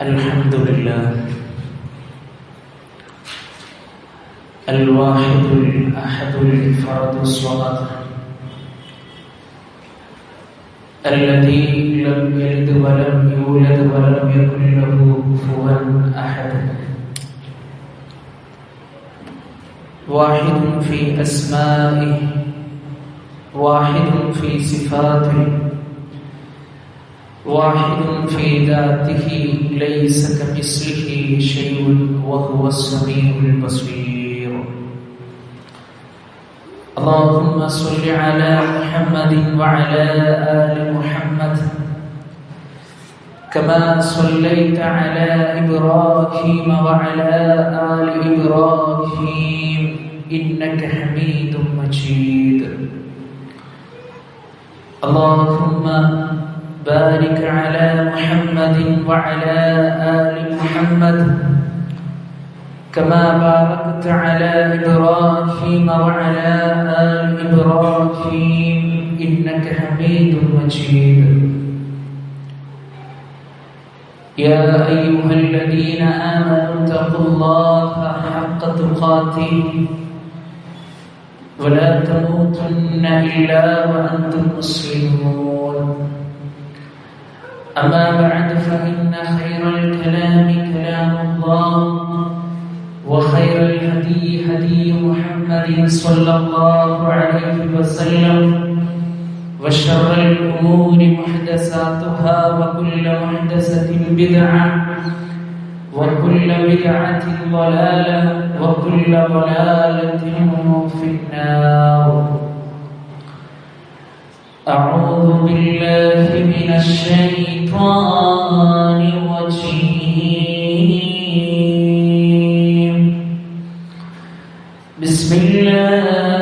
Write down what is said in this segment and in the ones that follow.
الحمد لله الواحد الأحد الفرد الصمد الذي لم يلد ولم يولد ولم يكن له كفوا أحد واحد في أسمائه واحد في صفاته واحد في ذاته ليس كمثله شيء وهو السميع البصير. اللهم صل على محمد وعلى آل محمد كما صليت على إبراهيم وعلى آل إبراهيم إنك حميد مجيد. اللهم بارك على محمد وعلى آل محمد كما باركت على إبراهيم وعلى آل إبراهيم إنك حميد مجيد. يا أيها الذين آمنوا اتقوا الله حق تقاته ولا تموتن إلا وأنتم مسلمون. أما بعد فإن خير الكلام كلام الله وخير الهدي هدي محمد صلى الله عليه وسلم وشر الأمور محدثاتها وكل محدثة بدعة وكل بدعة ضلالة وكل ضلالة في النار. أعوذ بالله من الشيطان الرجيم. بسم الله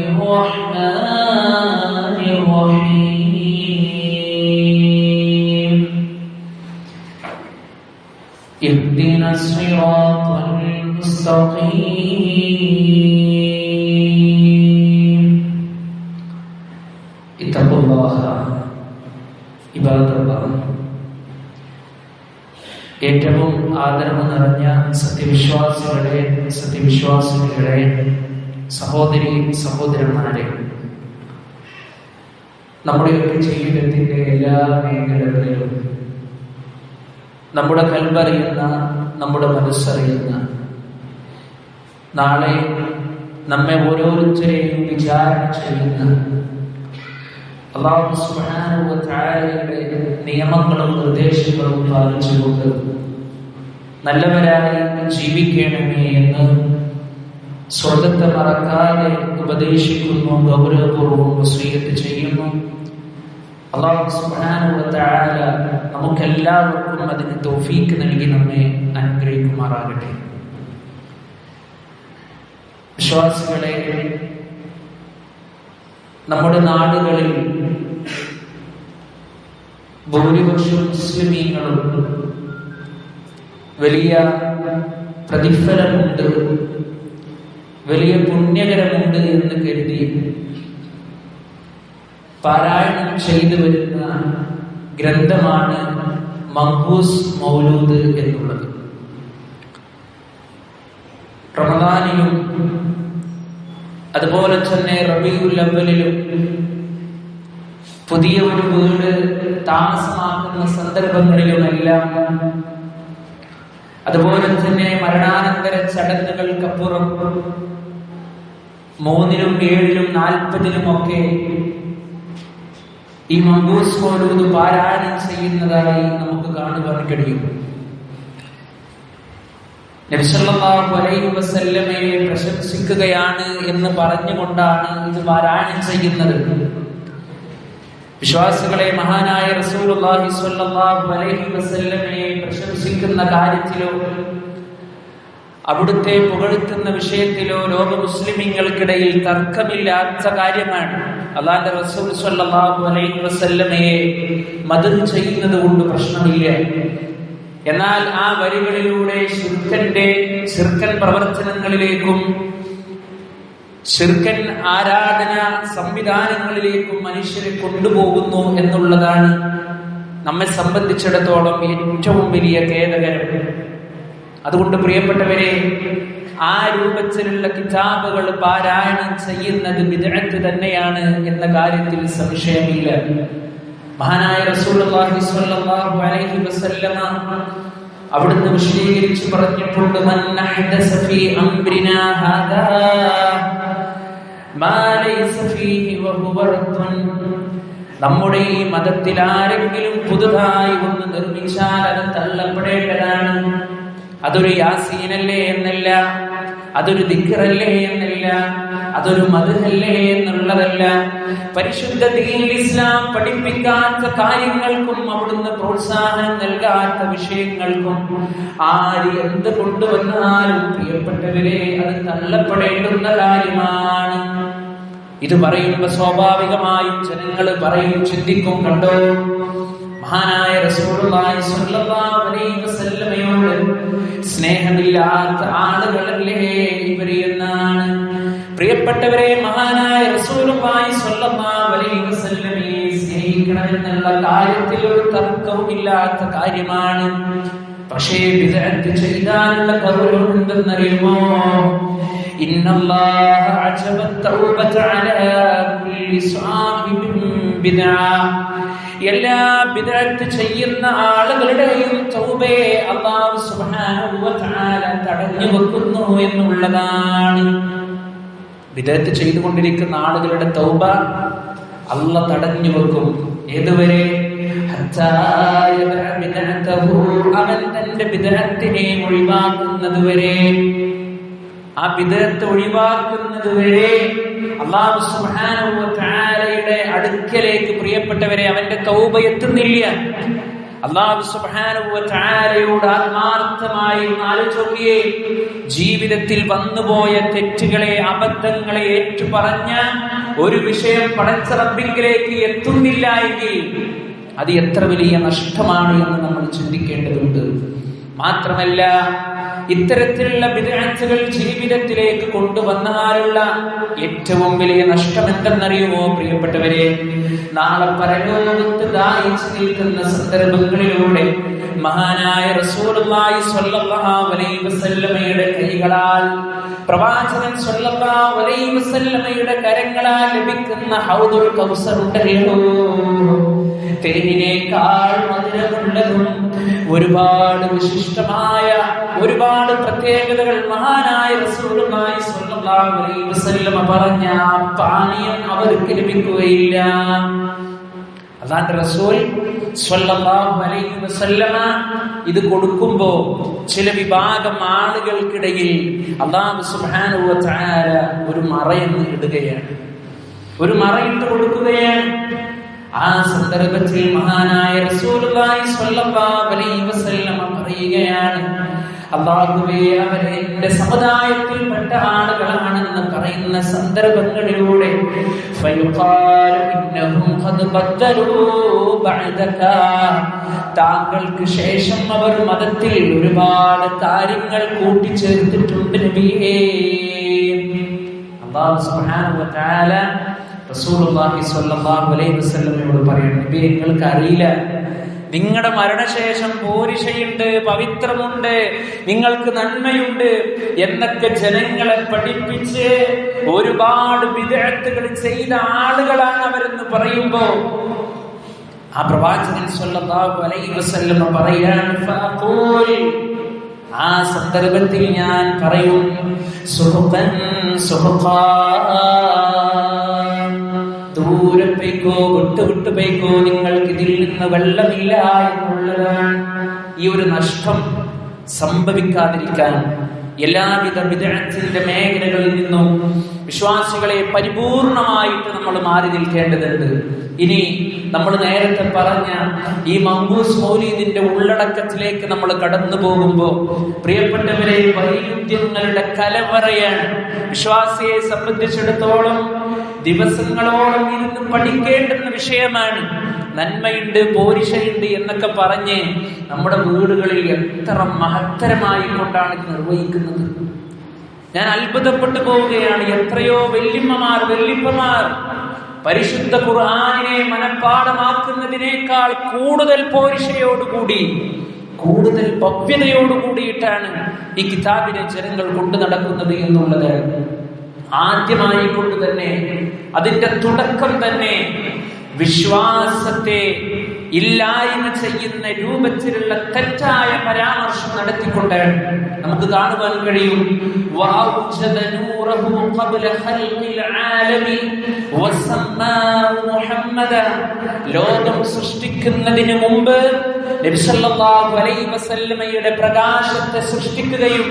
الرحمن الرحيم. اهدنا الصراط المستقيم. اتقوا الله عباد الله. ഏറ്റവും ആദരവ് നിറഞ്ഞ സത്യവിശ്വാസികളെ സഹോദരി സഹോദരന്മാരെ, നമ്മുടെയൊക്കെ ജീവിതത്തിന്റെ എല്ലാ മേഖലകളിലും നമ്മുടെ കൽബറിയുന്ന, നമ്മുടെ മനസ്സറിയുന്ന, നാളെ നമ്മെ ഓരോരുത്തരെയും വിചാരണ ചെയ്യുന്ന അല്ലാഹു സുബ്ഹാനഹു വ തആലയുടെ നിയമങ്ങളും നിർദ്ദേശങ്ങളും പാലിച്ചുകൊണ്ട് നല്ലവരായി ജീവിക്കണമേ എന്ന് സ്വർഗ്ഗത്തെ മറക്കാതെ ഉപദേശിക്കുന്നു, ഗൗരവപൂർവ്വം വസിയ്യത്ത് ചെയ്യുന്നു. അല്ലാഹു സുബ്ഹാനഹു വ തആല നമുക്കെല്ലാവർക്കും അതിന് തൗഫീഖ് നൽകി നമ്മെ അനുഗ്രഹിക്കുമാറാകട്ടെ. വിശ്വാസികളെ, നമ്മുടെ നാടുകളിൽ ഭൂരിപക്ഷം മുസ്ലിമീങ്ങളും വലിയ പ്രതിഫലമുണ്ട്, വലിയ പുണ്യകരമുണ്ട് എന്ന് കരുതി പാരായണം ചെയ്തു വരുന്ന ഗ്രന്ഥമാണ് മഖ്ബൂസ് മൗലൂദ് എന്നുള്ളത്. റമദാനിലും അതുപോലെ തന്നെ റബീഉൽ അവ്വലിലും പുതിയ ഒരു വീട് താമസമാക്കുന്ന സന്ദർഭങ്ങളിലുമെല്ലാം, അതുപോലെ തന്നെ മരണാനന്തര ചടങ്ങുകൾക്കപ്പുറം 3-നും 7-നും 40-നും ഒക്കെ ഈ മഖ്ബൂസ് മൗലൂദ് പാരായണം ചെയ്യുന്നതായി നമുക്ക് കാണുവാൻ കഴിയും. നബി സല്ലല്ലാഹു അലൈഹി വസല്ലമയെ പ്രശംസിക്കുകയാണ് എന്ന് പറഞ്ഞുകൊണ്ടാണ് ഇത് പാരായണം ചെയ്യുന്നത്. വിശ്വാസികളെ, മഹാനായ റസൂലുള്ളാഹി സ്വല്ലല്ലാഹു അലൈഹി വസല്ലമയെ പ്രശംസിക്കുന്ന കാര്യത്തിലോ അവിടുത്തെ പുകഴ്ത്തുന്ന വിഷയത്തിലോ ലോക മുസ്ലിമീങ്ങൾക്കിടയിൽ തർക്കമില്ലാത്ത കാര്യമാണ്. അല്ലാഹുവിന്റെ റസൂൽ സ്വല്ലല്ലാഹു അലൈഹി വസല്ലമയെ മദദ് ചെയ്യുന്നത് കൊണ്ട് പ്രശ്നമില്ല. എന്നാൽ ആ വരികളിലൂടെ ശിർക്കൻ പ്രവർത്തനങ്ങളിലേക്കും ശിർക്കൻ ആരാധന സംവിധാനങ്ങളിലേക്കും മനുഷ്യരെ കൊണ്ടുപോകുന്നു എന്നുള്ളതാണ് നമ്മെ സംബന്ധിച്ചിടത്തോളം ഏറ്റവും വലിയ ഖേദകരം. അതുകൊണ്ട് പ്രിയപ്പെട്ടവരെ, ആ രൂപത്തിലുള്ള കിതാബുകൾ പാരായണം ചെയ്യുന്നത് ബിദ്അത്ത് തന്നെയാണ് എന്ന കാര്യത്തിൽ സംശയമില്ല. മഹാനായ റസൂലുള്ളാഹി സ്വല്ലല്ലാഹു അലൈഹി വസല്ലമ അവിടുന്ന് വിശദീകരിച്ച് പറഞ്ഞിട്ടുണ്ട്, മൻ അഹ്ദസ ഫീ അംരിനാ ഹാദാ മാ ലൈസ ഫീഹി വഹുവ റദ്ദുൻ. നമ്മുടെ ഈ മതത്തിൽ ആരെങ്കിലും പുതുതായി ഒന്ന് നിർമ്മിച്ചാൽ അത് തള്ളപ്പെടേണ്ടതാണ്. അതൊരു യാസീനല്ലേ എന്നല്ല, അതൊരു ദിക്റല്ലേ എന്നല്ല, അതൊരു മദ്ഹല്ലേ എന്നുള്ളതല്ല. പരിശുദ്ധ ദീനുൽ ഇസ്ലാം പഠിപ്പിക്കാത്ത കാര്യങ്ങൾക്കും അവിടുന്ന് പ്രോത്സാഹനം നൽകാത്ത വിഷയങ്ങൾക്കും ആര് എന്ത് കൊണ്ടുവന്നാലും പ്രിയപ്പെട്ടവരെ അത് തള്ളപ്പെടേണ്ടുന്ന കാര്യമാണ്. ഇത് പറയുമ്പോൾ സ്വാഭാവികമായും ജനങ്ങൾ പറയും, ചിന്തിക്കും, കണ്ടോ മഹാനായ റസൂലുള്ളാഹി സ്വല്ലല്ലാഹു അലൈഹി വസല്ലമയോട് സ്നേഹമില്ലാത്ത ആളുകളല്ലേ ഇവര് എന്നാണ്. പ്രിയപ്പെട്ടവരെ, മഹാനായ റസൂലുള്ളാഹി സ്വല്ലല്ലാഹു അലൈഹി വസല്ലമയെ സ്നേഹിക്കണമെന്നുള്ള കാര്യത്തിൽ ഒരു തർക്കവുമില്ലാത്ത കാര്യമാണ്. പക്ഷേ ബിദ്അത്ത് ചെയ്താലുള്ള ഗൗരവം എന്തെന്നറിയുമോ? ഇന്നല്ലാഹ അജബ തൗബത അലാ കുല്ലി സാഹിബിൻ ബിദ്അ. എല്ലാ ബിദ്അത്ത് ചെയ്യുന്ന ആളുകളുടെയും തൗബയെ അല്ലാഹു സുബ്ഹാനഹു വ തആല തടഞ്ഞു വെക്കുന്നു എന്നുള്ളതാണ്. ബിദ്അത്ത് ചെയ്തുകൊണ്ടിരിക്കുന്ന ആളുകളുടെ തൗബ അല്ലാഹു തടഞ്ഞു വെക്കും. ഏതുവരെ? അവൻ തന്റെ ബിദ്അത്തിനെ ഒഴിവാക്കുന്നത് വരെ. ആ ബിദ്അത്ത് ഒഴിവാക്കുന്നത് വരെ അല്ലാഹു സുബ്ഹാനഹു വ തആലയുടെ അടുക്കലേക്ക് പ്രിയപ്പെട്ടവരെ അവന്റെ തൗബ എത്തുന്നില്ല. അല്ലാഹു സുബ്ഹാനഹു വ തആലയോട് ആത്മാർത്ഥമായി ആലോചിക്കുകയെ ജീവിതത്തിൽ വന്നുപോയ തെറ്റുകളെ, അബദ്ധങ്ങളെ ഏറ്റുപറഞ്ഞ ഒരു വിഷയം പടച്ച റബ്ബിലേക്ക് എത്തുന്നില്ല എങ്കിൽ അത് എത്ര വലിയ നഷ്ടമാണ് എന്ന് നമ്മൾ ചിന്തിക്കേണ്ടതുണ്ട്. മാത്രമല്ല, ഇത്തരത്തിലുള്ള ബിദ്അത്തുകൾ ജീവിതത്തിലേക്ക് കൊണ്ടുവന്നാലുള്ള ഏറ്റവും വലിയ നഷ്ടം എന്തെന്നറിയുമോ പ്രിയപ്പെട്ടവരെ? നാളെ പരലോകത്ത് ദാഹിച്ചു നിൽക്കുന്ന സന്ദർഭങ്ങളിലൂടെ മഹാനായ റസൂലുള്ളാഹി സ്വല്ലല്ലാഹു അലൈഹി വസല്ലമയുടെ കൈകളാൽ, പ്രവാചകൻ സ്വല്ലല്ലാഹു അലൈഹി വസല്ലമയുടെ കരങ്ങളാൽ ലഭിക്കുന്ന ഹൗദുൽ കൗസർ ഉണ്ടല്ലോ, തേനിനേക്കാൾ മധുരമുള്ളതും ഒരുപാട് വിശിഷ്ടമായ ഒരുപാട് പ്രത്യേകതകൾ മഹാനായ റസൂലുള്ളാഹി സ്വല്ലല്ലാഹു അലൈഹി വസല്ലമ പറഞ്ഞ പാനീയം അവർക്ക് ലഭിക്കുകയില്ല. അല്ലാഹുവിന്റെ റസൂൽ സ്വല്ലല്ലാഹു അലൈഹി വസല്ലമ ഇത് കൊടുക്കുമ്പോ ചില വിഭാഗം ആളുകൾക്കിടയിൽ അല്ലാഹു സുബ്ഹാനഹു വ തആല ഒരു മറയെന്ന് ഇടുകയാണ്, ഒരു മറയിട്ട് കൊടുക്കുകയാണ്. ആ സന്ദർഭത്തിൽ മഹാനായ റസൂലുള്ളാഹി സ്വല്ലല്ലാഹു അലൈഹി വസല്ലമ പറയുകയാണ്, അല്ലാഹുവേ, അവരെ എന്റെ സമുദായത്തിൽപ്പെട്ട ആളുകളാണെന്ന് പറയുന്ന സന്ദർഭങ്ങളിലൂടെ താങ്കൾക്ക് ശേഷം അവർ മതത്തിൽ ഒരുപാട് കാര്യങ്ങൾ കൂട്ടിച്ചേർത്തിട്ടുണ്ട് നബിയേ. അല്ലാഹു സുബ്ഹാനഹു വ തആല റസൂലുള്ളാഹി സ്വല്ലല്ലാഹു അലൈഹി വസല്ലമയോട് പറയുന്നു, നബിയേ, നിങ്ങൾക്ക് അറിയില്ല, നിങ്ങളുടെ മരണശേഷം പോരിശയുണ്ട്, പവിത്രമുണ്ട്, നിങ്ങൾക്ക് നന്മയുണ്ട് എന്നൊക്കെ ജനങ്ങളെ പഠിപ്പിച്ച് ഒരുപാട് ബിദ്അത്തുകൾ ചെയ്ത ആളുകളാണ് അവരെന്ന് പറയുമ്പോ ആ പ്രവാചകൻ സ്വല്ലല്ലാഹു അലൈഹി വസല്ലം പറയാണ്, ഫഅഖൂൽ, ആ സന്ദർഭത്തിൽ ഞാൻ പറയും, സുഹ്ഖൻ സുഹ്ഖാ, ദൂരെ പോയിക്കോ, വിട്ടു പോയിക്കോ, നിങ്ങൾക്ക് ഇതിൽ നിന്ന് വെള്ളമില്ല എന്നുള്ളതാണ്. ഈ ഒരു നഷ്ടം സംഭവിക്കാതിരിക്കാൻ എല്ലാവിധ ബിദ്അത്തിന്റെ മേഖലകളിൽ നിന്നും വിശ്വാസികളെ പരിപൂർണമായിട്ട് നമ്മൾ മാറി നിൽക്കേണ്ടതുണ്ട്. ഇനി നമ്മൾ നേരത്തെ പറഞ്ഞ ഈ മങ്കൂസ് മൗലീദിന്റെ ഉള്ളടക്കത്തിലേക്ക് നമ്മൾ കടന്നു പോകുമ്പോൾ പ്രിയപ്പെട്ടവരെ, വൈരുദ്ധ്യങ്ങളുടെ കലവറയാണ്. വിശ്വാസിയെ സംബന്ധിച്ചിടത്തോളം ദിവസങ്ങളോളം ഇരുന്ന് പഠിക്കേണ്ടുന്ന വിഷയമാണ്. നന്മയുണ്ട്, പോരിശയുണ്ട് എന്നൊക്കെ പറഞ്ഞ് നമ്മുടെ വീടുകളിൽ എത്ര മഹത്തരമായി കൊണ്ടാണ് ഇത് നിർവഹിക്കുന്നത്. ഞാൻ അത്ഭുതപ്പെട്ടു പോവുകയാണ്. എത്രയോ വല്യമ്മമാർ, വല്യപ്പമാർ പരിശുദ്ധ ഖുർആനിനെ മനഃപ്പാഠമാക്കുന്നതിനേക്കാൾ കൂടുതൽ പോരിശയോടുകൂടി, കൂടുതൽ ഭവ്യതയോടുകൂടിയിട്ടാണ് ഈ കിതാബിനെ ജനങ്ങൾ കൊണ്ടു നടക്കുന്നത് എന്നുള്ളത് ആദ്യമായി കൊണ്ട് തന്നെ, അതിന്റെ തുടക്കം തന്നെ വിശ്വാസത്തെ ഇല്ലായ്മ ചെയ്യുന്ന രൂപത്തിലുള്ള തെറ്റായ പരാമർശം നടത്തിക്കൊണ്ടാണ് നമുക്ക് കാണുവാൻ കഴിയും. ലോകം സൃഷ്ടിക്കുന്നതിന് മുമ്പ് നബി സല്ലല്ലാഹു അലൈഹി വസല്ലമയുടെ പ്രകാശത്തെ സൃഷ്ടിക്കുകയും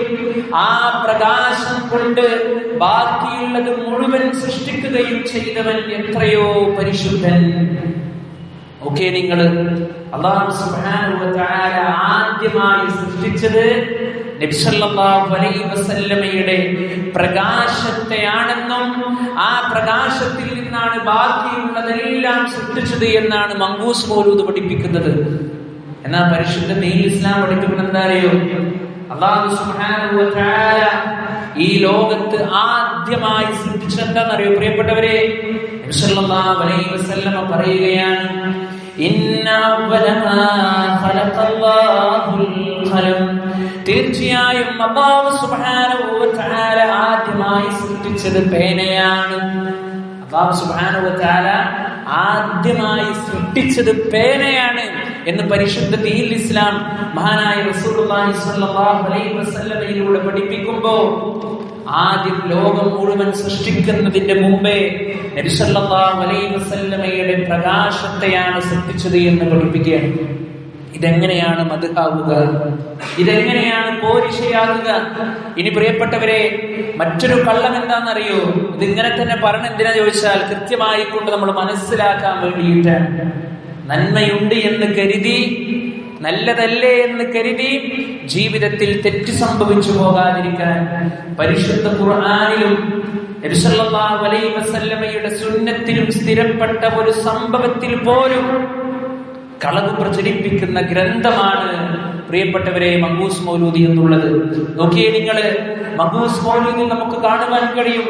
ആ പ്രകാശം കൊണ്ട് ബാക്കിയുള്ളത് മുഴുവൻ സൃഷ്ടിക്കുകയും ചെയ്തവൻ എത്രയോ പരിശുദ്ധൻ. ഓക്കെ, നിങ്ങൾ അല്ലാഹു സുബ്ഹാനഹു വ തആല ആദ്യമായി സൃഷ്ടിച്ചത് നബി സല്ലല്ലാഹു അലൈഹി വസല്ലമയുടെ പ്രകാശത്തെയാണെന്നും ആ പ്രകാശത്തിൽ നിന്നാണ് ബാക്കിയുള്ളതെല്ലാം സൃഷ്ടിച്ചത് എന്നാണ് മങ്കൂസ് മൗലൂദ് പഠിപ്പിക്കുന്നത്. എന്നാൽ പരിശുദ്ധ ദീൻ ഇസ്ലാം പഠിപ്പിക്കുന്നത് എന്താ അറിയോ? അല്ലാഹു സുബ്ഹാനഹു വ തആല ഈ ലോകത്ത് ആദ്യമായി സൃഷ്ടിച്ചത് എന്താണെന്നറിയോ പ്രിയപ്പെട്ടവരെ? നബി സല്ലല്ലാഹു അലൈഹി വസല്ലമ പറയുകയാണ്, തീർച്ചയായും അല്ലാഹു സുബ്ഹാനഹു വ തആല ആദ്യമായി സൃഷ്ടിച്ചത് പേനയാണ്. അല്ലാഹു സുബ്ഹാനഹു വ തആല ആദ്യമായി സൃഷ്ടിച്ചത് പേനയാണ് എന്ന് പരിശുദ്ധ ദീൻ ഇസ്ലാം മഹാനായ റസൂലുള്ളാഹി സ്വല്ലല്ലാഹു അലൈഹി വസല്ലമയിലൂടെ പഠിപ്പിക്കുമ്പോൾ, ആദ്യം ലോകം മുഴുവൻ സൃഷ്ടിക്കുന്നതിന്റെ മുമ്പേ നബി സല്ലല്ലാഹു അലൈഹി വസല്ലമയുടെ പ്രകാശത്തെയാണ് സൃഷ്ടിച്ചത് എന്ന് പഠിപ്പിക്കുകയാണ്. ഇതെങ്ങനെയാണ് മദ്ഹാവുക? ഇതെങ്ങനെയാണ് പോരിശയാകുക? ഇനി പ്രിയപ്പെട്ടവരെ, മറ്റൊരു കള്ളം എന്താണെന്നറിയോ? ഇതിങ്ങനെ തന്നെ പറഞ്ഞ എന്തിനാ ചോദിച്ചാൽ കൃത്യമായി കൊണ്ട് നമ്മൾ മനസ്സിലാക്കാൻ വേണ്ടിയിട്ടാണ്. നന്മയുണ്ട് എന്ന് കരുതി, നല്ലതല്ലേ എന്ന് കരുതി ജീവിതത്തിൽ തെറ്റ് സംഭവിച്ചു പോകാതിരിക്കാൻ പരിശുദ്ധ ഖുർആനിലും നബി സല്ലല്ലാഹു അലൈഹി വസല്ലമയുടെ സുന്നത്തിലും സ്ഥിരപ്പെട്ട ഒരു സംഭവത്തിൽ പോലും കളവ് പ്രചരിപ്പിക്കുന്ന ഗ്രന്ഥമാണ് പ്രിയപ്പെട്ടവരെ മങ്കൂസ് മൗലൂദി എന്നുള്ളത്. നോക്കിയേ നിങ്ങള്, മങ്കൂസ് മൗലൂദിൽ നമുക്ക് കാണുവാൻ കഴിയും,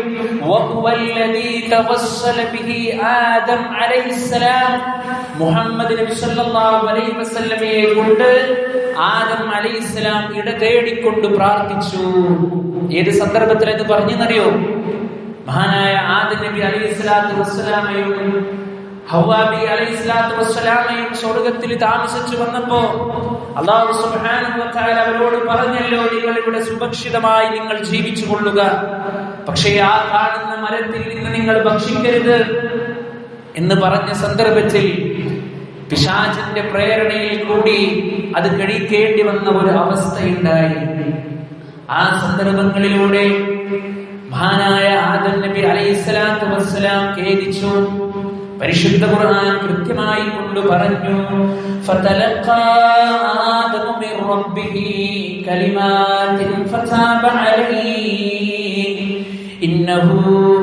മുഹമ്മദ് നബി സല്ലല്ലാഹു അലൈഹി വസല്ലമയെ കൊണ്ട് ആദം അലൈഹിസ്സലാം ഇട തേടിക്കൊണ്ട് പ്രാർത്ഥിച്ചു. ഏത് സന്ദർഭത്തിലെന്ന് പറഞ്ഞെന്നറിയോ? മഹാനായ ആദം നബി അലൈഹിസ്സലാത്തു വസ്സലാമയും ഹവ്വാ ബി അലൈഹിസ്സലാത്തു വസ്സലാമയും സ്വർഗ്ഗത്തിൽ താമസിച്ചു വന്നപ്പോ അല്ലാഹു സുബ്ഹാനഹു വ തആല അവരോട് പറഞ്ഞല്ലോ, നിങ്ങൾ ഇവിടെ സുരക്ഷിതമായി നിങ്ങൾ ജീവിച്ചു കൊള്ളുക, പക്ഷേ ആ കാണുന്ന മരത്തിൽ നിന്ന് നിങ്ങൾ ഭക്ഷിക്കരുത് എന്ന് പറഞ്ഞ സന്ദർഭത്തിൽ പിശാചിന്റെ പ്രേരണയിൽ കൂടി അത് കഴിക്കേണ്ടി വന്ന ഒരു അവസ്ഥയുണ്ടായി. ആ സന്ദർഭങ്ങളിലൂടെ മഹാനായ ആദം നബി അലൈഹിസ്സലാത്തു വസ്സലാം ഖേദിച്ചു. പരിശുദ്ധ ഖുർആൻ കൃത്യമായി കൊണ്ട് പറഞ്ഞു, ഫതലഖാ ആദമു മിർ റബ്ബിഹി കലിമാതിൻ ഫതാബ അലൈഹി ഇന്നഹു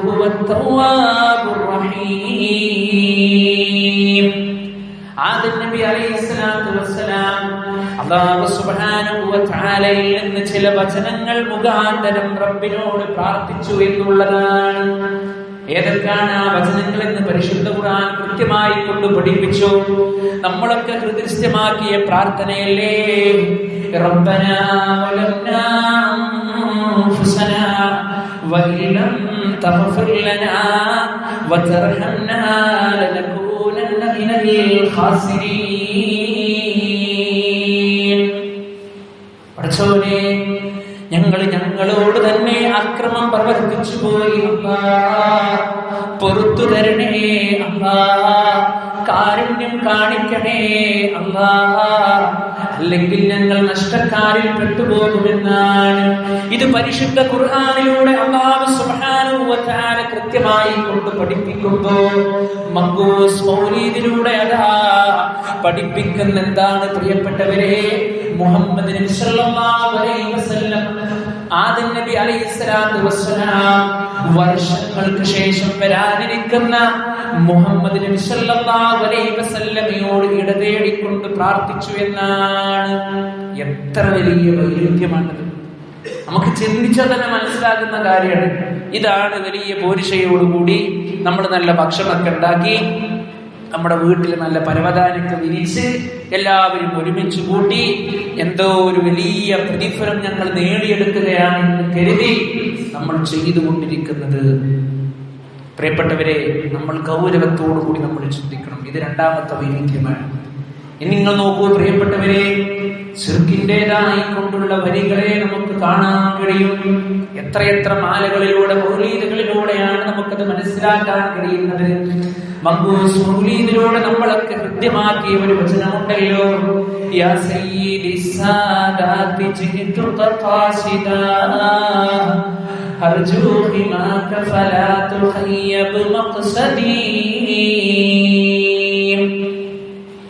ഹുവത് തവ്വാബുർ റഹീം. ആദം നബി അലൈഹിസ്സലാത്തു വസ്സലാം അല്ലാഹു സുബ്ഹാനഹു വ തആലയിൽ നിന്ന് ചില വചനങ്ങൾ മുഖാന്തരം റബ്ബിനോട് പ്രാർത്ഥിച്ചു എന്നുള്ളതാണ്. ഏതൊക്കെയാണ് ആ വചനങ്ങൾ എന്ന് പരിശുദ്ധ ഖുർആൻ കൃത്യമായി കൊണ്ട് പഠിപ്പിച്ചു. നമ്മളൊക്കെ ഹൃദയസ്ഥമാക്കിയ പ്രാർത്ഥനയല്ലേ, റബ്ബനാ വലംനാ അൻഫുസനാ വഇല്ലം തഗ്ഫിർ ലനാ വതർഹംനാ ലനകൂനന്ന മിനൽ ഖാസിരീൻ. പഠിച്ചോനെ, ഞങ്ങളോട് തന്നെ അക്രമം പ്രവർത്തിച്ചു പോയി, പൊറുത്തു തരണേ അല്ലാ, കാരുണ്യം കാണിക്കണേ അല്ലാ, അല്ലെങ്കിൽ ഞങ്ങൾ നഷ്ടക്കാരിൽ പെട്ടുപോകുമെന്നാണ് ഇത് പരിശുദ്ധ ഖുർആനിലൂടെ അല്ലാഹു സുബ്ഹാനഹു വ തആല കൃത്യമായി കൊണ്ട് പഠിപ്പിക്കുമ്പോൾ മങ്കൂസ് മൗലൂദിലൂടെ അതാ പഠിപ്പിക്കുന്ന എന്താണ് പ്രിയപ്പെട്ടവരെ? മുഹമ്മദ് നബി സല്ലല്ലാഹു അലൈഹി വസല്ലം ആദം നബി അലൈഹിസ്സലാത്തു വസ്സലാം വർഷങ്ങൾക്ക് ശേഷം വരാനിരിക്കുന്ന മുഹമ്മദ് നബി സല്ലല്ലാഹു അലൈഹി വസല്ലമയോട് ഇടതേടിക്കൊണ്ട് പ്രാർത്ഥിച്ചു എന്നാണ്. എത്ര വലിയ വൈരുദ്ധ്യമാണത്! നമുക്ക് ചിന്തിച്ചാൽ തന്നെ മനസ്സിലാകുന്ന കാര്യമാണ്. ഇതാണ് വലിയ പോരിശയോടുകൂടി നമ്മൾ നല്ല ഭക്ഷണമൊക്കെ ഉണ്ടാക്കി നമ്മുടെ വീട്ടിൽ നല്ല പരവതാനൊക്കെ വിരിച്ച് എല്ലാവരും ഒരുമിച്ച് കൂട്ടി എന്തോ ഒരു വലിയ പ്രതിഫലം ഞങ്ങൾ നേടിയെടുക്കുകയാണെന്ന് കരുതി നമ്മൾ ചെയ്തുകൊണ്ടിരിക്കുന്നത്. പ്രിയപ്പെട്ടവരെ, നമ്മൾ ഗൗരവത്തോടു കൂടി നമ്മൾ ചിന്തിക്കണം. ഇത് രണ്ടാമത്തെ വൈരുദ്ധ്യമാണ്. ഇനി നിങ്ങൾ നോക്കൂ പ്രിയപ്പെട്ടവരെ, ശിർക്കിന്റേതായി കൊണ്ടുള്ള വരികളെ നമുക്ക് കാണാൻ കഴിയും. എത്രയെത്ര മാലകളിലൂടെ മൗലീദുകളിലൂടെയാണ് നമുക്കത് മനസ്സിലാക്കാൻ കഴിയുന്നത്. മങ്കൂസ് മൗലീദിലൂടെ നമ്മളൊക്കെ ഹൃദ്യമാക്കിയ ഒരു വചനമുണ്ടല്ലോ, യാ സയ്യിദി സാദാതി ജിതുക ഖാസിദാ അർജൂ ഹിമാക ഫലാ തുഖയ്യബ് മഖ്സദീ.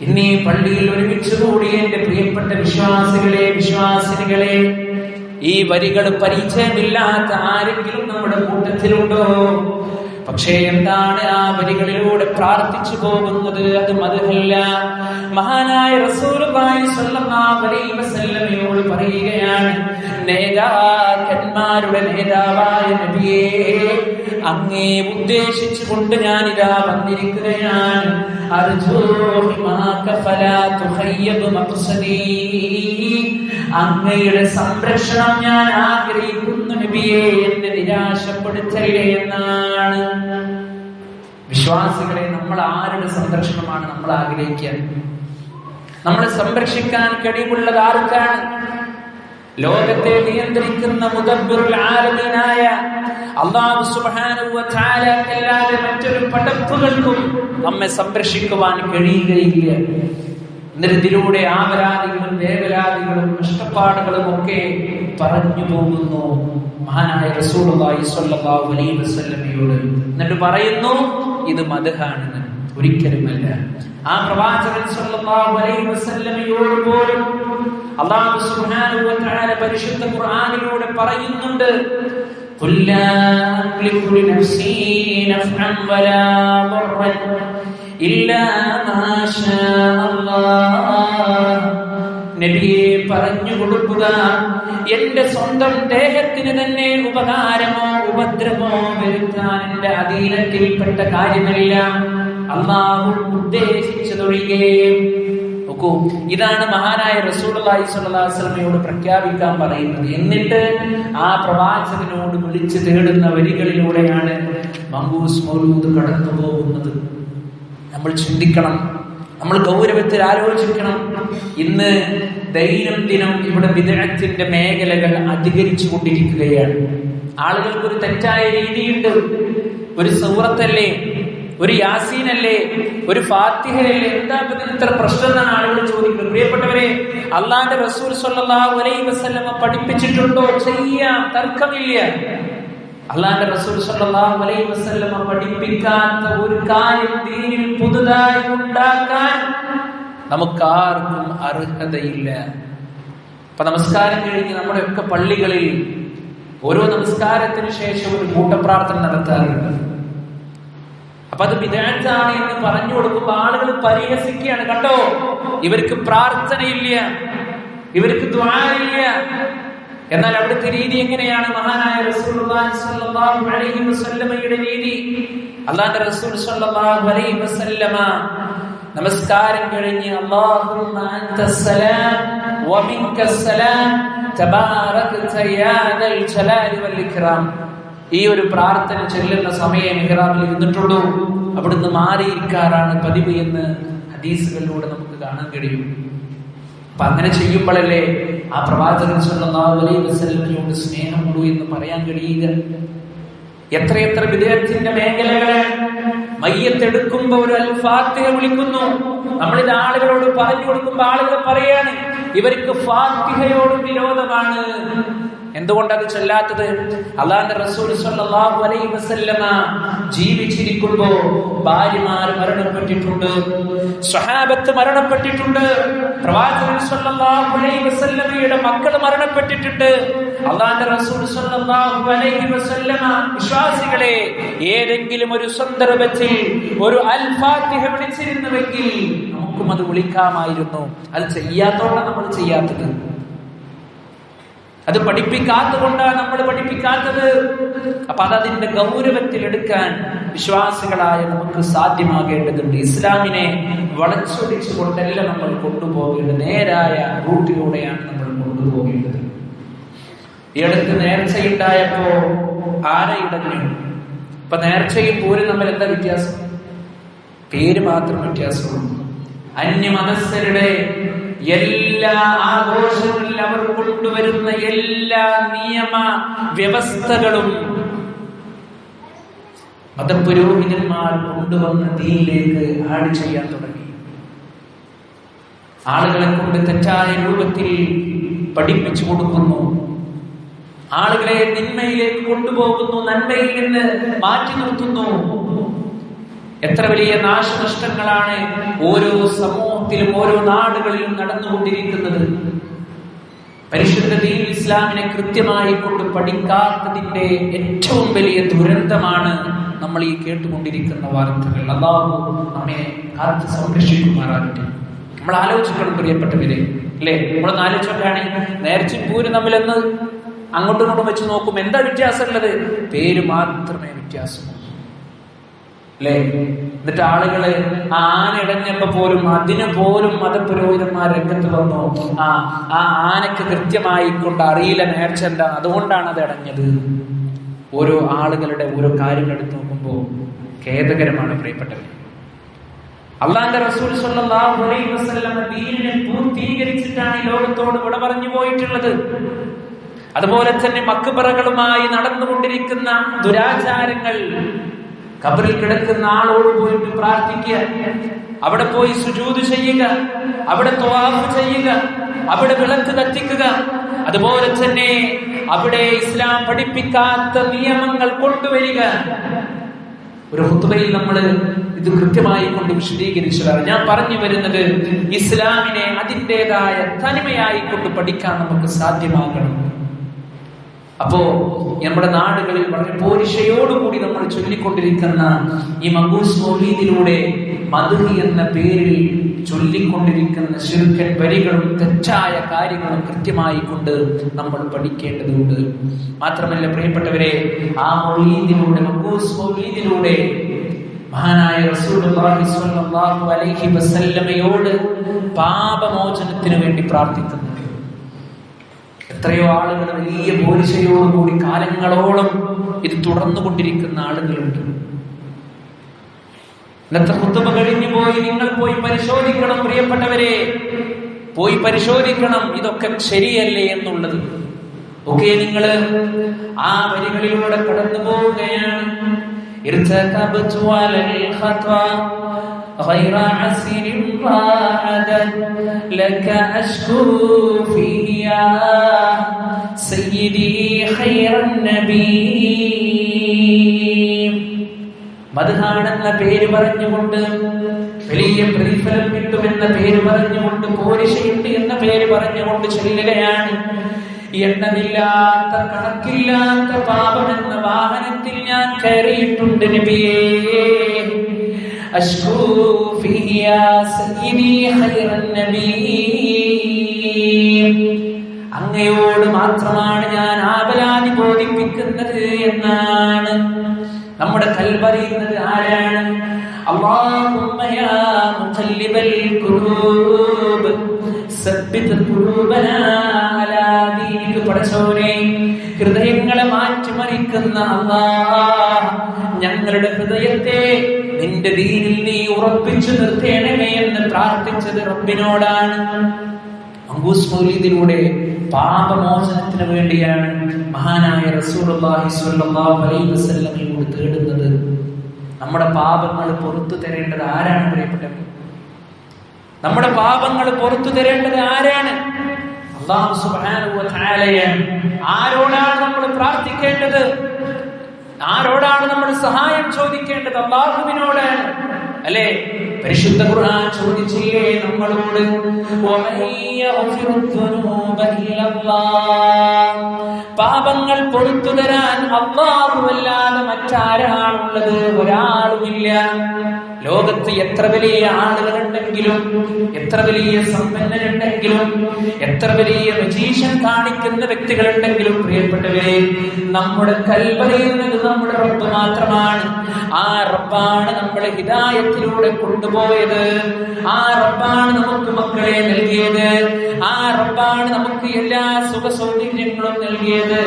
ഇന്നീ പള്ളിയിൽ ഒരുമിച്ച് കൂടിയ എന്റെ പ്രിയപ്പെട്ട വിശ്വാസികളെ, വിശ്വാസിനികളെ, ഈ വരികൾ പരിചയമില്ലാത്ത ആരെങ്കിലും നമ്മുടെ കൂട്ടത്തിലുണ്ടോ? പക്ഷേ എന്താണ് ആ വരികളിലൂടെ പ്രാർത്ഥിച്ചു പോകുന്നത്? അത് മദ്ഹല്ല. മഹാനായ റസൂലുള്ളാഹി സ്വല്ലല്ലാഹു അലൈഹി വസല്ലമയോട് പറയുകയാണ്, നേതാക്കന്മാരുടെ നേതാവായ നബിയേ, അങ്ങേ ഉദ്ദേശിച്ചുകൊണ്ട് ഞാനിതാ വന്നിരിക്കുകയാണ്. അങ്ങയുടെ സംരക്ഷണം ഞാൻ ആഗ്രഹിക്കുന്നു നബിയെ, എന്നെ നിരാശപ്പെടുത്തല്ലേ എന്നാണ്. വിശ്വാസികളെ, നമ്മൾ ആരുടെ സംരക്ഷണമാണ് നമ്മൾ ആഗ്രഹിക്കാൻ? നമ്മളെ സംരക്ഷിക്കാൻ കഴിവുള്ളത് ആർക്കാണ്? ലോകത്തെ നിയന്ത്രിക്കുന്ന മുദബ്ബിറുൽ ആലമീനായ അല്ലാഹു സുബ്ഹാനഹു വ തആല അല്ലാതെ മറ്റൊരു പടപ്പുകൾക്കും നമ്മെ സംരക്ഷിക്കുവാൻ കഴിയുകയില്ല. ഇതിലൂടെ ആവലാദികളും വേവലാദികളും കഷ്ടപ്പാടുകളും ഒക്കെ പറഞ്ഞു പോകുന്നു മഹാനായ റസൂലുള്ളാഹി സ്വല്ലല്ലാഹു അലൈഹി വസല്ലമയോട്. എന്നിട്ട് പറയുന്നു, ഇത് മദ്ഹാണെന്ന്. ഒരിക്കലുമല്ല. ആ പ്രവാചകൻ സ്വല്ലല്ലാഹു അലൈഹി വസല്ലമയോട് പോലും അല്ലാഹു സുബ്ഹാനഹു വ തആല പരിശുദ്ധ ഖുർആനിലൂടെ പറയുന്നുണ്ട്, ഖുൽ ലാ അംലികു ലിനഫ്സി നഫ്അൻ വലാ ദർറൻ ഇല്ലാ മാ ശാ അല്ലാഹ്. നബിയെ പറഞ്ഞു കൊടുക്കുക, എന്റെ സ്വന്തം ദേഹത്തിന് തന്നെ ഉപകാരമോ ഉപദ്രവമോ വരുത്താൻ എന്റെ അധീനത്തിൽപ്പെട്ട കാര്യമല്ല, അല്ലാഹു ഉദ്ദേശിച്ചതൊഴികെ. നോക്കൂ, ഇതാണ് മഹാനായ റസൂലുള്ളാഹി സ്വല്ലല്ലാഹു അലൈഹി വസല്ലമയോട് പ്രഖ്യാപിക്കാൻ പറയുന്നത്. എന്നിട്ട് ആ പ്രവാചകനോട് വിളിച്ചു തേടുന്ന വരികളിലൂടെയാണ് മങ്കൂസ് മൗലൂദ് കടന്നു പോകുന്നത്. നമ്മൾ ചിന്തിക്കണം, നമ്മൾ ഗൗരവത്തിൽ ആലോചിക്കണം. ഇന്ന് ദൈനംദിനം ഇവിടെ ബിദ്അത്തിന്റെ മേഖലകൾ അധികരിച്ചു കൊണ്ടിരിക്കുകയാണ്. ആളുകൾക്കൊരു തെറ്റായ രീതിയുണ്ട്. ഒരു സൂറത്തല്ലേ, ഒരു യാസീനല്ലേ, ഒരു ഫാത്തിഹയല്ലേ, എന്താ ഇത്ര പ്രശ്നം എന്നാണ് ആളുകൾ ചോദിക്കുന്നത്. പ്രിയപ്പെട്ടവരെ, അള്ളാന്റെ റസൂൽ സ്വല്ലല്ലാഹു അലൈഹി വസല്ലമ പഠിപ്പിച്ചിട്ടുണ്ടോ? ചെയ്യാം, തർക്കമില്ല. അള്ളാന്റെ റസൂൽ സ്വല്ലല്ലാഹു അലൈഹി വസല്ലമ പഠിപ്പിക്കാത്ത ഒരു കാര്യം ദീനിൽ പുതുതായി ഉണ്ടാക്കാൻ നമുക്കാർക്കും അർഹതയില്ല. ഇപ്പൊ നമസ്കാരം കഴിഞ്ഞ് നമ്മുടെ ഒക്കെ പള്ളികളിൽ ഓരോ നമസ്കാരത്തിന് ശേഷം ഒരു കൂട്ടപ്രാർത്ഥന നടത്താറുണ്ട്. അപ്പൊ അത് ബിദ്അത്താണ് എന്ന് പറഞ്ഞു കൊടുക്കുമ്പോൾ ആളുകൾ പരിഹസിക്കുകയാണ്. കണ്ടോ, ഇവർക്ക് പ്രാർത്ഥനയില്ല, ഇവർക്ക് ദുആ ഇല്ല. എന്നാൽ അവിടുത്തെ രീതി എങ്ങനെയാണ്? മഹാനായ റസൂലുള്ളാഹി സ്വല്ലല്ലാഹു അലൈഹി വസല്ലമയുടെ രീതി. അല്ലാഹുവിന്റെ റസൂൽ സ്വല്ലല്ലാഹു അലൈഹി വസല്ലമ നമസ്കാരം കഴിഞ്ഞ് അല്ലാഹുമ്മ അൻതസ്സലാം വമിൻകസ്സലാം തബാറക്ത യാ ദൽ ജലാലി വൽ ഇക്റാം, ഈ ഒരു പ്രാർത്ഥന ചൊല്ലുന്ന സമയം ഇഹ്റാമിൽ ഇരുന്നിട്ടുള്ളൂ, അവിടുന്ന് മാറിയിരിക്കാറാണ് പതിവ് എന്ന് ഹദീസുകളിലൂടെ നമുക്ക് കാണാൻ കഴിയും. അപ്പൊ അങ്ങനെ ചെയ്യുമ്പോഴല്ലേ ആ പ്രവാചകൻ സ്വല്ലല്ലാഹു അലൈഹി വസല്ലമയോട് സ്നേഹമുള്ളൂ എന്ന് പറയാൻ കഴിയുക. എത്രയെത്ര ബിദ്അത്തിന്റെ മേഖലകളെ മയ്യത്തെടുക്കുമ്പോ ഒരു അൽ ഫാത്തിഹ വിളിക്കുന്നു. നമ്മളിത് ആളുകളോട് പറഞ്ഞു കൊടുക്കുമ്പോ ആളുകൾ പറയാണ്, ഇവർക്ക് ഫാത്തിഹയോട് വിരോധമാണ്. എന്തുകൊണ്ടത് ചൊല്ലാത്തത്? അല്ലാഹുവിന്റെ റസൂൽ സ്വല്ലല്ലാഹു അലൈഹി വസല്ലമ ജീവിച്ചിരിക്കുമ്പോ ഭാര്യമാർ മരണപ്പെട്ടിട്ടുണ്ട്, സ്വഹാബത്ത് മരണപ്പെട്ടിട്ടുണ്ട്, പ്രവാചകൻ സ്വല്ലല്ലാഹു അലൈഹി വസല്ലമയുടെ മക്കൾ മരണപ്പെട്ടിട്ടുണ്ട്. അല്ലാഹുവിന്റെ റസൂൽ സ്വല്ലല്ലാഹു അലൈഹി വസല്ലമ വിശ്വാസികളെ ഏതെങ്കിലും ഒരു സന്ദർഭത്തിൽ ഒരു അൽ ഫാത്തിഹ വിളിച്ചിരുന്നുവെങ്കിൽ നമുക്കും അത് വിളിക്കാമായിരുന്നു. അത് ചെയ്യാത്തോണ്ടാണ് നമ്മൾ ചെയ്യാത്തത്. അത് പഠിപ്പിക്കാത്തതുകൊണ്ടാണ് നമ്മൾ പഠിപ്പിക്കാത്തത്. അപ്പൊ അതതിന്റെ ഗൗരവത്തിൽ എടുക്കാൻ വിശ്വാസികളായ നമുക്ക് സാധ്യമാകേണ്ടതുണ്ട്. ഇസ്ലാമിനെ വളച്ചൊടിച്ചു കൊണ്ടല്ല നമ്മൾ കൊണ്ടുപോകേണ്ടത്, നേരായ റൂട്ടിലൂടെയാണ് നമ്മൾ കൊണ്ടുപോകേണ്ടത്. ഈ അടുത്ത് നേർച്ചയുണ്ടായപ്പോ ആനയിടഞ്ഞു. അപ്പൊ നേർച്ചയും പൂരും തമ്മിൽ എന്താ വ്യത്യാസം? പേര് മാത്രം വ്യത്യാസമുള്ളൂ. അന്യമതസ്ഥരുടെ എല്ലാ ആഘോഷങ്ങളിൽ അവർ കൊണ്ടുവരുന്ന എല്ലാ നിയമ വ്യവസ്ഥകളും മതപുരോഹിതന്മാർ കൊണ്ടുവന്ന ദീനിലേക്ക് ആഡ് ചെയ്യാൻ തുടങ്ങി. ആളുകളെ കൊണ്ട് തെറ്റായ രൂപത്തിൽ പഠിപ്പിച്ചു കൊടുക്കുന്നു, ആളുകളെ തിന്മയിലേക്ക് കൊണ്ടുപോകുന്നു, നന്മയിൽ നിന്ന് മാറ്റി നിർത്തുന്നു. എത്ര വലിയ നാശനഷ്ടങ്ങളാണ് ഓരോ സമൂഹത്തിലും ഓരോ നാടുകളിലും നടന്നുകൊണ്ടിരിക്കുന്നത്. പരിശുദ്ധ ദീൻ ഇസ്ലാമിനെ കൃത്യമായി കൊണ്ട് പഠിക്കാത്തതിന്റെ ഏറ്റവും വലിയ ദുരന്തമാണ് നമ്മൾ ഈ കേട്ടുകൊണ്ടിരിക്കുന്ന വാർത്തകൾ. അല്ലാഹു നമ്മെ കാത്ത് സംരക്ഷിക്കുമാറാകട്ടെ. നമ്മൾ ആലോചിക്കണം പ്രിയപ്പെട്ടവരെ, അല്ലെ? നമ്മളൊന്ന് ആലോചിച്ചാണ് നേർച്ചയും പൂരും തമ്മിലെന്ന് അങ്ങോട്ടും ഇങ്ങോട്ടും വെച്ച് നോക്കും. എന്താ വ്യത്യാസമുള്ളത്? പേര് മാത്രമേ വ്യത്യാസമുള്ളൂ, അല്ലേ? എന്നിട്ട് ആളുകള് ആന ഇടഞ്ഞപ്പോ പോലും അതിന് പോലും മതപുരോഹിതന്മാർ രംഗത്ത് വന്നു. ആ ആനക്ക് കൃത്യമായി കൊണ്ട് അറിയില്ല നേർച്ച എന്താ, അതുകൊണ്ടാണ് അത് ഇടഞ്ഞത്. ഓരോ ആളുകളുടെ ഓരോ കാര്യങ്ങൾ എടുത്ത് നോക്കുമ്പോ ഖേദകരമാണ് പ്രിയപ്പെട്ടവർ. അള്ളാന്റെ റസൂൽ സ്വല്ലല്ലാഹു അലൈഹി വസല്ലം ദീനിനെ പൂർത്തീകരിച്ചിട്ടാണ് ഈ ലോകത്തോട് വിട പറഞ്ഞു പോയിട്ടുള്ളത്. അതുപോലെ തന്നെ മക്ബറകളുമായി നടന്നുകൊണ്ടിരിക്കുന്ന ദുരാചാരങ്ങൾ, ഖബറിൽ കിടക്കുന്ന ആളോട് പോയിട്ട് പ്രാർത്ഥിക്കുക, അവിടെ പോയി സുജൂദ് ചെയ്യുക, അവിടെ തവാഫ് ചെയ്യുക, അവിടെ വിളക്ക് കത്തിക്കുക, അതുപോലെ തന്നെ അവിടെ ഇസ്ലാം പഠിപ്പിക്കാത്ത നിയമങ്ങൾ കൊണ്ടുവരിക. ഒരു ഖുത്ബയിൽ നമ്മൾ ഇത് കൃത്യമായി കൊണ്ട് വിശദീകരിച്ചതാണ്. ഞാൻ പറഞ്ഞു വരുന്നത്, ഇസ്ലാമിനെ അതിൻ്റെതായ തനിമയായി കൊണ്ട് പഠിക്കാൻ നമുക്ക് സാധ്യമാകണം. അപ്പോ നമ്മുടെ നാടുകളിൽ വളരെ പോരിശയോടുകൂടി നമ്മൾ ചൊല്ലിക്കൊണ്ടിരിക്കുന്ന ഈ മങ്കൂസ് മൗലീദിലൂടെ മദ്ഹ് എന്ന പേരിൽ ചൊല്ലിക്കൊണ്ടിരിക്കുന്ന ശിർക്കൻ വരികളും തെറ്റായ കാര്യങ്ങളും കൃത്യമായി കൊണ്ട് നമ്മൾ പഠിക്കേണ്ടതുണ്ട്. മാത്രമല്ല പ്രിയപ്പെട്ടവരെ, ആ മൗലീദിലൂടെ, മങ്കൂസ് മൗലീദിലൂടെ മഹാനായ റസൂലുള്ളാഹി സ്വല്ലല്ലാഹു അലൈഹി വസല്ലമയോട് പാപമോചനത്തിന് വേണ്ടി പ്രാർത്ഥിക്കുന്നു. എത്രയോ ആളുകൾ വലിയ പോരിശയോടുകൂടി കാലങ്ങളോളം ഇത് തുടർന്നുകൊണ്ടിരിക്കുന്ന ആളുകളുണ്ട്. ഇന്നത്തെ ഖുത്ബ കഴിഞ്ഞു പോയി, നിങ്ങൾ പോയി പരിശോധിക്കണം പ്രിയപ്പെട്ടവരെ, പോയി പരിശോധിക്കണം ഇതൊക്കെ ശരിയല്ലേ എന്നുള്ളത്. ഒക്കെ നിങ്ങൾ ആ വരികളിലൂടെ കടന്നു പോവുകയാണ്. ارتكبت على الخطا غير عسير ضاعدا لك أشكو فيه يا سيدي خير النبي. മദ്ഹാണെന്ന പേര് പറഞ്ഞുകൊണ്ട്, വലിയ പ്രതിഫലം കിട്ടുമെന്ന പേര് പറഞ്ഞുകൊണ്ട്, പോരിശയുണ്ട് എന്ന പേര് പറഞ്ഞുകൊണ്ട് ചൊല്ലുകയാണ്. എണ്ണമില്ലാത്ത കണക്കില്ലാത്ത പാപമെന്ന വാഹനത്തിൽ ഞാൻ കയറിയിട്ടുണ്ട് നബിയേ. അശ്കൂ ഫീഹി യാ സയ്യിദി ഖൈറൻ നബി. അങ്ങയോട് മാത്രമാണ് ഞാൻ ആവലാതി ബോധിപ്പിക്കുന്നത് എന്നാണ് നമ്മുടെ കൽബറിയുന്നത്. ആരാണ്? അല്ലാഹുമ്മ യാ മുഖല്ലിബൽ ഖുലൂബ് സബ്ബിത് ഖുലൂബനാ അലാ ദീനിക. പടച്ചോനെ, ഹൃദയങ്ങളെ മാറ്റിമറിക്കുന്ന അല്ലാഹ്, ഞങ്ങളുടെ ഹൃദയത്തെ നിന്റെ ദീനിൽ നീ ഉറപ്പിച്ചു നിർത്തേണമേ എന്ന് പ്രാർത്ഥിച്ചത് റബ്ബിനോടാണ്. മങ്കൂസ് മൗലീദിലൂടെ പാപമോചനത്തിന് വേണ്ടിയാണ് മഹാനായ റസൂലുള്ളാഹി സ്വല്ലല്ലാഹു അലൈഹി വസല്ലമയോട് തേടുന്നത്. നമ്മുടെ പാപങ്ങൾ പുറത്തു തരേണ്ടത് ആരാണ് പ്രിയപ്പെട്ടവർ? നമ്മുടെ പാപങ്ങൾ പുറത്തു തരേണ്ടത് ആരാണ്? അല്ലാഹു സുബ്ഹാനഹു വ തആലയാണ്. ആരോടാണ് നമ്മൾ പ്രാർത്ഥിക്കേണ്ടത്? ആരോടാണ് നമ്മൾ സഹായം ചോദിക്കേണ്ടത്? അല്ലാഹുവിനോടാണ്, അല്ലേ? പരിശുദ്ധ ഖുർആൻ ചോദിച്ചില്ലേ നമ്മളോട്, പാപങ്ങൾ പൊറുത്തു തരാൻ അല്ലാഹു അല്ലാതെ മറ്റാരാണുള്ളത്? ഒരാളുമില്ല. ലോകത്ത് എത്ര വലിയ ആളുകളുണ്ടെങ്കിലും, എത്ര വലിയ സമ്പന്നരുണ്ടെങ്കിലും, എത്ര വലിയ മജീഷ്യൻ കാണിക്കുന്ന വ്യക്തികളുണ്ടെങ്കിലും, പ്രിയപ്പെട്ടവരെ, നമ്മുടെ കൽബറിയുന്നത് നമ്മുടെ റബ്ബ് മാത്രമാണ്. ആ റബ്ബാണ് നമ്മളെ ഹിദായത്തിലൂടെ കൊണ്ടുപോയത്. ആ റബ്ബാണ് നമുക്ക് മക്കളെ നൽകിയത്. ആ റബ്ബാണ് നമുക്ക് എല്ലാ സുഖ സൗകര്യങ്ങളും നൽകിയത്.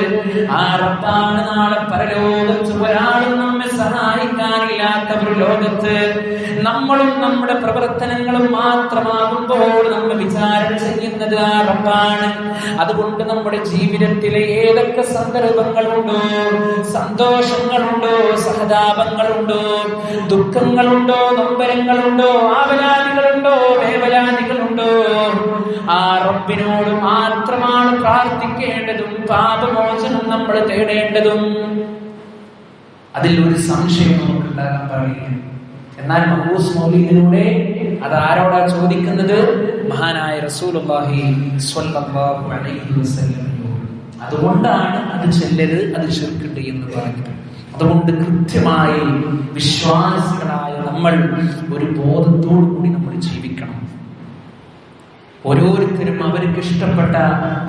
ആ റബ്ബാണ് നാളെ പരലോകത്ത് ഒരാളും നമ്മെ സഹായിക്കാനില്ലാത്ത ഒരു ലോകത്ത് നമ്മളും നമ്മുടെ പ്രവർത്തനങ്ങളും മാത്രമാകുമ്പോൾ നമ്മൾ വിചാരണ ചെയ്യുന്നത് ആ റബ്ബാണ്. അതുകൊണ്ട് നമ്മുടെ ജീവിതത്തിലെ ഏതൊക്കെ സന്ദർഭങ്ങളുണ്ടോ, സന്തോഷങ്ങളുണ്ടോ, സഹതാപങ്ങളുണ്ടോ, ദുഃഖങ്ങളുണ്ടോ, നൊമ്പരങ്ങളുണ്ടോ, ആവലാദികളുണ്ടോ, വേവലാദികളുണ്ടോ, ആ റബ്ബിനോട് മാത്രമാണ് പ്രാർത്ഥിക്കേണ്ടതും പാപമോചനം നമ്മൾ തേടേണ്ടതും. അതിൽ ഒരു സംശയം നമുക്കുണ്ടാകാൻ പാടില്ല. എന്നാൽ മഖൂസ് മൗലീദിലൂടെ അത് ആരോടാ ചോദിക്കുന്നത്? മഹാനായ റസൂലുള്ളാഹി സ്വല്ലല്ലാഹു അലൈഹി വസല്ലം. അതുകൊണ്ടാണ് അത് ചെല്ലരുത്, അത് ശിർക്കുണ്ട് എന്ന് പറഞ്ഞത്. അതുകൊണ്ട് കൃത്യമായി വിശ്വാസികളായ നമ്മൾ ഒരു ബോധത്തോടു കൂടി നമ്മൾ ജീവിക്കണം. ഓരോരുത്തരും അവർക്ക് ഇഷ്ടപ്പെട്ട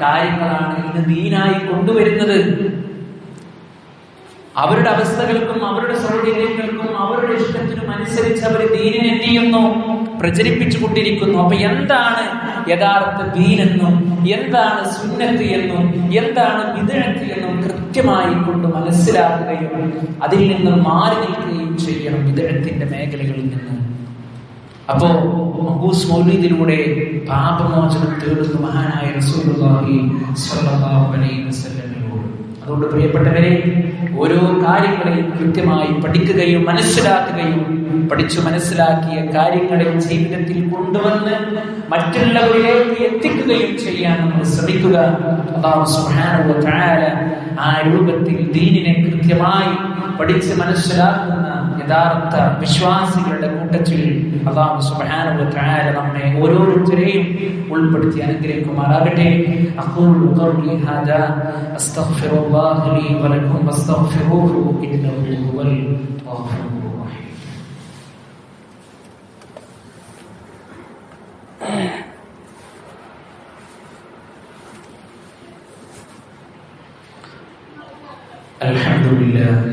കാര്യങ്ങളാണ് ഇന്ന് ദീനായി കൊണ്ടുവരുന്നത്. അവരുടെ അവസ്ഥകൾക്കും അവരുടെ സൗകര്യങ്ങൾക്കും അവരുടെ ഇഷ്ടത്തിനും അനുസരിച്ച് അവർ ദീനിനെ എന്ത് ചെയ്യുന്നു? പ്രചരിപ്പിച്ചു കൊണ്ടിരിക്കുന്നു. അപ്പൊ എന്താണ് യഥാർത്ഥ ദീനെന്നും എന്താണ് സുന്നത്ത് എന്നും എന്താണ് ബിദ്അത്ത് എന്നും കൃത്യമായി കൊണ്ട് മനസ്സിലാക്കുകയും അതിൽ നിന്ന് മാറി നിൽക്കുകയും ചെയ്യണം, ബിദ്അത്തിന്റെ മേഖലകളിൽ നിന്ന്. അപ്പോ മഖൂസ് മൗലീദിലൂടെ പാപമോചനം തേടുന്ന മഹാനായ റസൂലുള്ളാഹി സ്വല്ലല്ലാഹു അലൈഹി വസല്ലം. അതുകൊണ്ട് പ്രിയപ്പെട്ടവരെ, ഓരോ കാര്യങ്ങളെയും കൃത്യമായി പഠിക്കുകയും മനസ്സിലാക്കുകയും പഠിച്ചു മനസ്സിലാക്കിയ കാര്യങ്ങളെ ജീവിതത്തിൽ കൊണ്ടുവന്ന് മറ്റുള്ളവരിലേക്ക് എത്തിക്കുകയും ചെയ്യാൻ നമ്മൾ ശ്രമിക്കുക. അല്ലാഹു സുബ്ഹാനഹു വ തആല ആ രൂപത്തിൽ ദീനിനെ കൃത്യമായി പഠിച്ച് മനസ്സിലാക്കുന്ന യഥാർത്ഥ വിശ്വാസികളുടെ കൂട്ടത്തിൽ അല്ലാഹു സുബ്ഹാനഹു വ തആല നമ്മെ ഓരോരുത്തരെയും ഉൾപ്പെടുത്തി അനുഗ്രഹിക്കുമാറാകട്ടെ. അഖൂലു ഖൗലി ഹാദാ അസ്തഗ്ഫിറുല്ലാഹ ലീ വ ലക്കും വസ്തഗ്ഫിറൂഹു ഇന്നഹു ഹുവൽ ഗഫൂറുർ റഹീം. അൽഹംദുലില്ലാഹ്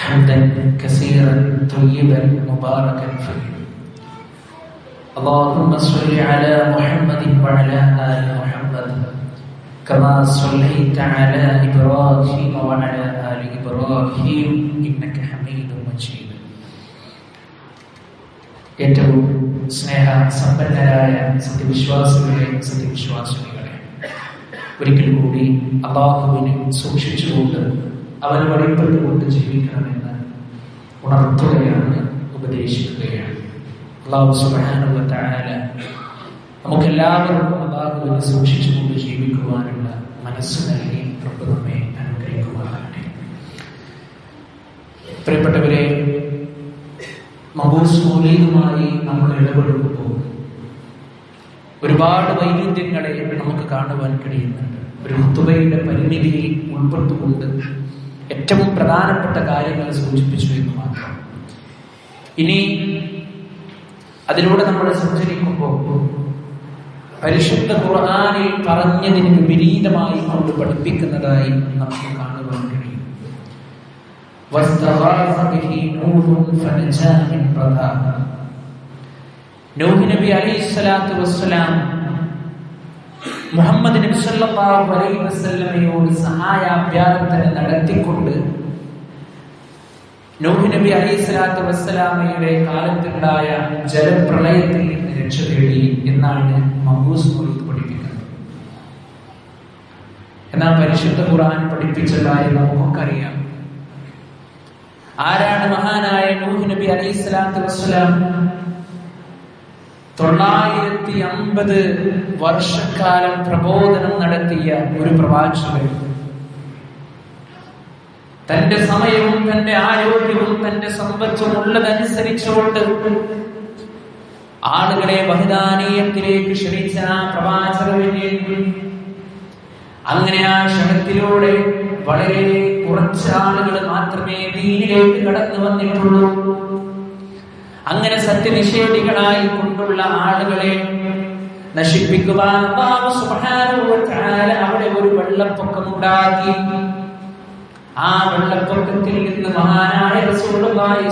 حمدا كثيرا طيبا مباركا فيه. اللهم صل على محمد وعلى آل محمد كما صليت على إبراهيم وعلى آل إبراهيم إنك حميد مجيد. ഏറ്റവും സ്നേഹ സമ്പന്നരായ സത്യവിശ്വാസികളെ, സത്യവിശ്വാസിനികളെ, ഒരിക്കൽ കൂടി അല്ലാഹുവിനെ സൂക്ഷിച്ചുകൊണ്ട് അവന് വഴിപ്പെട്ടുകൊണ്ട് ജീവിക്കണമെന്ന് ഉണർത്തുകയാണ്, ഉപദേശിക്കുകയാണ്. അല്ലാഹു സുബ്ഹാനഹു വ തആല നമുക്കെല്ലാവർക്കും അല്ലാഹുവിനെ സൂക്ഷിച്ചുകൊണ്ട് ജീവിക്കുവാനുള്ള മനസ്സ് നൽകി റബ്ബ് നമ്മെ അനുഗ്രഹിക്കുവാനാകട്ടെ. പ്രിയപ്പെട്ടവരെ, മഖൂസ് മൗലീദുമായി നമ്മൾ ഇടപെടുമ്പോൾ ഒരുപാട് വൈരുദ്ധ്യങ്ങളെ നമുക്ക് കാണുവാൻ കഴിയുന്നുണ്ട്. ഒരു ഖുതുബയുടെ പരിമിതിയിൽ ഉൾപ്പെട്ടുകൊണ്ട് ഏറ്റവും പ്രധാനപ്പെട്ട കാര്യങ്ങൾ സൂചിപ്പിച്ചു എന്ന് മാത്രം. ഇനി അതിലൂടെ നമ്മൾ സഞ്ചരിക്കുമ്പോൾ പരിശുദ്ധ ഖുർആനിൽ പറഞ്ഞതിന് വിപരീതമായി കൊണ്ട് പഠിപ്പിക്കുന്നതായി നമുക്ക് കാണുവാൻ കഴിയും. നൂഹ് നബി അലൈഹിസ്സലാത്തു വസ്സലാം മുഹമ്മദ് നബി സല്ലല്ലാഹു അലൈഹി വസല്ലമയോട് സഹായാഭ്യർത്ഥന നടത്തിക്കൊണ്ട് നൂഹ് നബി അലൈഹിസ്സലാത്തു വസ്സലാമയുടെ കാലത്തുണ്ടായ ജലപ്രളയത്തിൽ നിന്ന് രക്ഷ തേടി എന്നാണ് മഖൂസ് മൗലൂദ് പഠിപ്പിക്കുന്നത്. എന്നാൽ പരിശുദ്ധ ഖുർആൻ പഠിപ്പിച്ച കാര്യം നമുക്കറിയാം. ആരാണ് മഹാനായ നൂഹ് നബി അലൈഹിസ്സലാത്തു വസ്സലാം? 950 വർഷക്കാലം പ്രബോധനം നടത്തിയ ഒരു പ്രവാചകൻ. തന്റെ സമയവും തന്റെ ആരോഗ്യവും തന്റെ സമ്പത്തും ഉള്ളതനുസരിച്ചുകൊണ്ട് ആളുകളെ വഹദാനീയത്തിലേക്ക് ക്ഷണിച്ച ആ പ്രവാചകനെ അങ്ങനെ ആ ക്ഷണത്തിലൂടെ വളരെ കുറച്ച് ആളുകൾ മാത്രമേ ദീനിലേക്ക് കടന്നു വന്നിട്ടുള്ളൂ. അങ്ങനെ സത്യനിഷേധികളായി കൊണ്ടുള്ള ആളുകളെ നശിപ്പിക്കുവാൻ അല്ലാഹു സുബ്ഹാനഹു വ തആല അവിടെ ഒരു വെള്ളപ്പൊക്കം ഉണ്ടാക്കി. ആ വെള്ളപ്പൊക്കത്തിൽ നിന്ന് മഹാനായ റസൂലുള്ളാഹി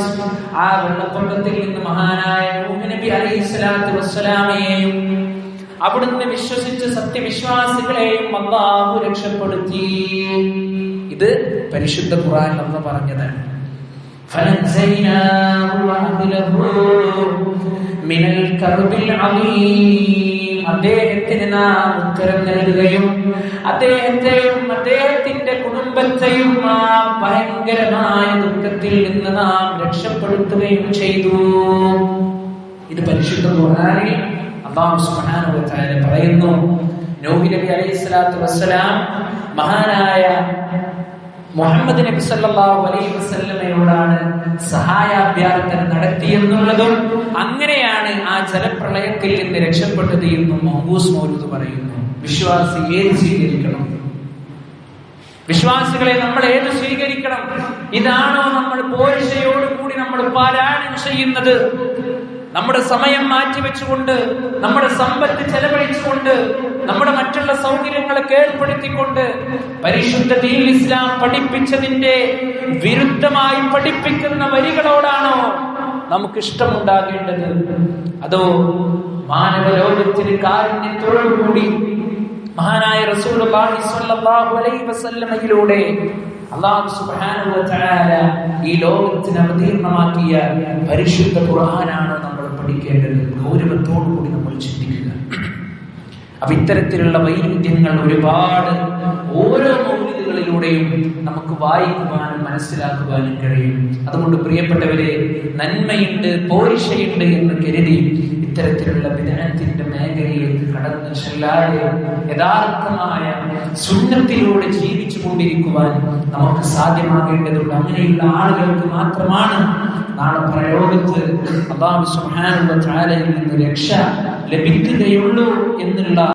ആ വെള്ളപ്പൊക്കത്തിൽ നിന്ന് മഹാനായ നൂഹ് നബി അലൈഹിസ്സലാത്തു വസ്സലാമയെയും അവിടുന്ന് വിശ്വസിച്ച സത്യവിശ്വാസികളെയും അല്ലാഹു രക്ഷപ്പെടുത്തി. ഇത് പരിശുദ്ധ ഖുർആൻ അല്ലാഹു പറഞ്ഞതാണ്. ഫനജൈനാഹു വഅഹ്ലഹു മിനൽ കർബിൽ അളീം. അദ്ദേഹത്തിന് നാം ഉത്തരം നൽകുകയും അദ്ദേഹത്തെയും അദ്ദേഹത്തിന്റെ കുടുംബത്തെയും ആ ഭയങ്കരമായ ദുഃഖത്തിൽ നിന്ന് നാം രക്ഷപ്പെടുത്തുകയും ചെയ്തു. ഇത് പരിശുദ്ധ ഖുർആനിൽ അല്ലാഹു സുബ്ഹാനഹു വ തആല പറയുന്നു. നൂഹ് നബി അലൈഹിസ്സലാത്തു വസ്സലാം മഹാനായ മുഹമ്മദ് നബി സല്ലല്ലാഹു അലൈഹി വസല്ലമയോടാണ് സഹായാഭ്യർത്ഥന നടത്തിയെന്നുള്ളതും അങ്ങനെയാണ് ആ ജലപ്രളയത്തിൽ നിന്ന് രക്ഷപ്പെട്ടത് എന്നും മഹ്ബൂസ് മൗലൂദ് പറയുന്നു. വിശ്വാസി ഏത് സ്വീകരിക്കണം? വിശ്വാസികളെ നമ്മൾ ഏത് സ്വീകരിക്കണം? ഇതാണോ നമ്മൾ പോരിശയോടുകൂടി നമ്മൾ പാരായണം ചെയ്യുന്നത്? നമ്മുടെ സമയം മാറ്റിവെച്ചുകൊണ്ട്, നമ്മുടെ സമ്പത്ത് ചെലവഴിച്ചുകൊണ്ട്, നമ്മുടെ മറ്റുള്ള സൗകര്യങ്ങളെ ഏർപ്പെടുത്തിക്കൊണ്ട് പരിശുദ്ധ ദീനുൽ ഇസ്ലാം പഠിപ്പിച്ചതിന്റെ വിരുദ്ധമായി പഠിപ്പിക്കുന്ന വരികളോടാണോ നമുക്ക് ഇഷ്ടമുണ്ടാകേണ്ടത്? അതോ മാനവ ലോകത്തിന് കാരുണ്യത്തോടുകൂടി മഹാനായ റസൂലുള്ളാഹി സ്വല്ലല്ലാഹു അലൈഹി വസല്ലമയിലൂടെ അല്ലാഹു സുബ്ഹാനഹു വ തആല ഈ ലോകത്തിന് അവതീർണമാക്കിയ പരിശുദ്ധ ഖുർആനാണ് നമ്മൾ പഠിക്കേണ്ടത്? ഗൗരവത്തോടുകൂടി നമ്മൾ ചിന്തിക്കുക. അപ്പൊ ഇത്തരത്തിലുള്ള വൈരുദ്ധ്യങ്ങൾ ഒരുപാട് ഓരോ മൗലിദുകളിലൂടെയും നമുക്ക് വായിക്കുവാനും മനസ്സിലാക്കുവാനും കഴിയും. അതുകൊണ്ട് പ്രിയപ്പെട്ടവരെ, നന്മയുണ്ട്, പോരിശയുണ്ട് എന്ന് കരുതി ഇത്തരത്തിലുള്ള ബിദ്അത്തിന്റെ മേഖലയിലേക്ക് കടന്നു ചെല്ലാതെ യഥാർത്ഥമായ സുന്നത്തിലൂടെ ജീവിച്ചു കൊണ്ടിരിക്കുവാൻ നമുക്ക് സാധ്യമാകേണ്ടതുണ്ട്. അങ്ങനെയുള്ള ആളുകൾക്ക് മാത്രമാണ് നാളെ പ്രയോഗത്ത് അല്ലാഹു സുബ്ഹാനഹു വ തആലയിൽ നിന്ന് രക്ഷ ലഭിക്കുകയുള്ളൂ എന്നുള്ള